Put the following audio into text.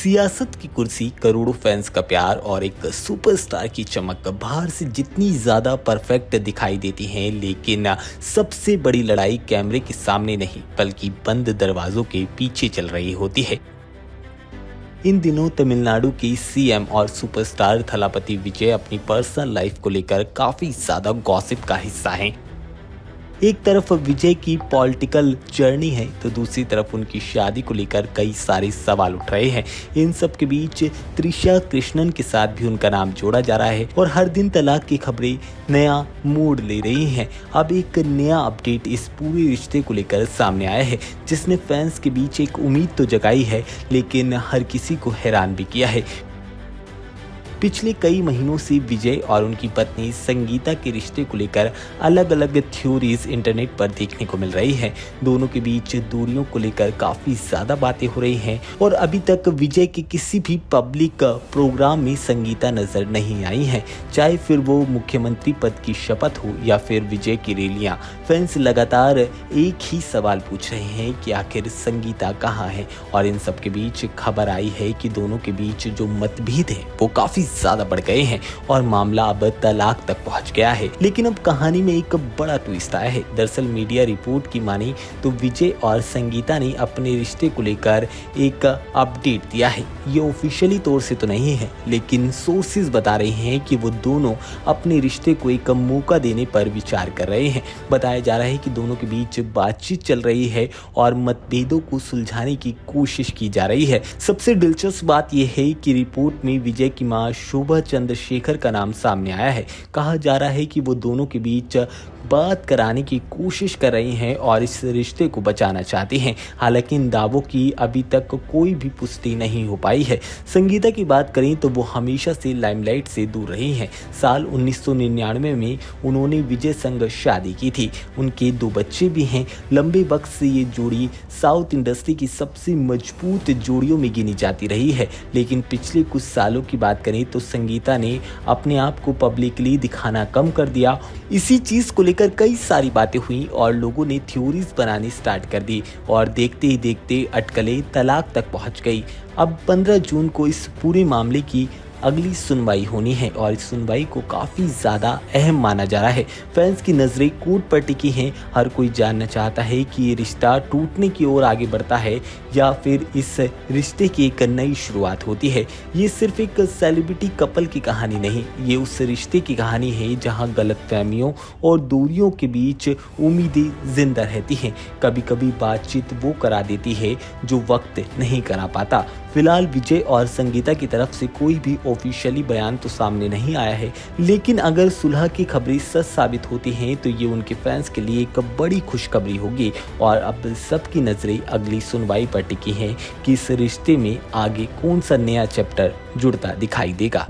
सियासत की कुर्सी, करोड़ों फैंस का प्यार और एक सुपरस्टार की चमक बाहर से जितनी ज़्यादा परफेक्ट दिखाई देती हैं, लेकिन सबसे बड़ी लड़ाई कैमरे के सामने नहीं बल्कि बंद दरवाजों के पीछे चल रही होती है। इन दिनों तमिलनाडु की सीएम और सुपरस्टार थलापति विजय अपनी पर्सनल लाइफ को लेकर काफ़ी ज़्यादा गॉसिप का हिस्सा हैं। एक तरफ विजय की पॉलिटिकल जर्नी है तो दूसरी तरफ उनकी शादी को लेकर कई सारे सवाल उठ रहे हैं। इन सब के बीच त्रिशा कृष्णन के साथ भी उनका नाम जोड़ा जा रहा है और हर दिन तलाक की खबरें नया मोड़ ले रही हैं। अब एक नया अपडेट इस पूरे रिश्ते को लेकर सामने आया है जिसने फैंस के बीच एक उम्मीद तो जगाई है लेकिन हर किसी को हैरान भी किया है। पिछले कई महीनों से विजय और उनकी पत्नी संगीता के रिश्ते को लेकर अलग अलग थ्योरीज इंटरनेट पर देखने को मिल रही हैं। दोनों के बीच दूरियों को लेकर काफ़ी ज़्यादा बातें हो रही हैं और अभी तक विजय के किसी भी पब्लिक प्रोग्राम में संगीता नज़र नहीं आई हैं। चाहे फिर वो मुख्यमंत्री पद की शपथ हो या फिर विजय की रैलियाँ, फैंस लगातार एक ही सवाल पूछ रहे हैं कि आखिर संगीता कहाँ है। और इन सब के बीच खबर आई है कि दोनों के बीच जो मतभेद है वो काफ़ी ज़्यादा बढ़ गए हैं और मामला अब तलाक तक पहुंच गया है। लेकिन अब कहानी में एक बड़ा ट्विस्ट आया है। दरअसल मीडिया रिपोर्ट की माने तो विजय और संगीता ने अपने रिश्ते को लेकर एक अपडेट दिया है। ये ऑफिशियली तौर से तो नहीं है लेकिन सोर्सेज बता रहे हैं कि वो दोनों अपने रिश्ते को एक मौका देने पर विचार कर रहे हैं। बताया जा रहा है कि दोनों के बीच बातचीत चल रही है और मतभेदों को सुलझाने की कोशिश की जा रही है। सबसे दिलचस्प बात यह है कि रिपोर्ट में विजय की मां शोभा चंद्रशेखर का नाम सामने आया है। कहा जा रहा है कि वो दोनों के बीच बात कराने की कोशिश कर रही हैं और इस रिश्ते को बचाना चाहती हैं। हालांकि इन दावों की अभी तक कोई भी पुष्टि नहीं हो पाई है। संगीता की बात करें तो वो हमेशा से लाइमलाइट से दूर रही हैं। साल 1999 में उन्होंने विजय संग शादी की थी। उनके 2 बच्चे भी हैं। लंबे वक्त से ये जोड़ी साउथ इंडस्ट्री की सबसे मजबूत जोड़ियों में गिनी जाती रही है। लेकिन पिछले कुछ सालों की बात करें तो संगीता ने अपने आप को पब्लिकली दिखाना कम कर दिया। इसी चीज़ को लेकर कई सारी बातें हुई और लोगों ने थ्योरीज बनानी स्टार्ट कर दी और देखते ही देखते अटकलें तलाक तक पहुंच गई। अब 15 जून को इस पूरे मामले की अगली सुनवाई होनी है और इस सुनवाई को काफ़ी ज़्यादा अहम माना जा रहा है। फैंस की नज़रें कोर्ट पर टिकी हैं। हर कोई जानना चाहता है कि ये रिश्ता टूटने की ओर आगे बढ़ता है या फिर इस रिश्ते की एक नई शुरुआत होती है। ये सिर्फ एक सेलिब्रिटी कपल की कहानी नहीं, ये उस रिश्ते की कहानी है जहाँ गलतफहमियों और दूरियों के बीच उम्मीदें जिंदा रहती हैं। कभी कभी बातचीत वो करा देती है जो वक्त नहीं करा पाता। फिलहाल विजय और संगीता की तरफ से कोई भी ऑफिशियली बयान तो सामने नहीं आया है, लेकिन अगर सुलह की खबरें सच साबित होती हैं तो ये उनके फैंस के लिए एक बड़ी खुशखबरी होगी। और अब सबकी नज़रें अगली सुनवाई पर टिकी हैं कि इस रिश्ते में आगे कौन सा नया चैप्टर जुड़ता दिखाई देगा।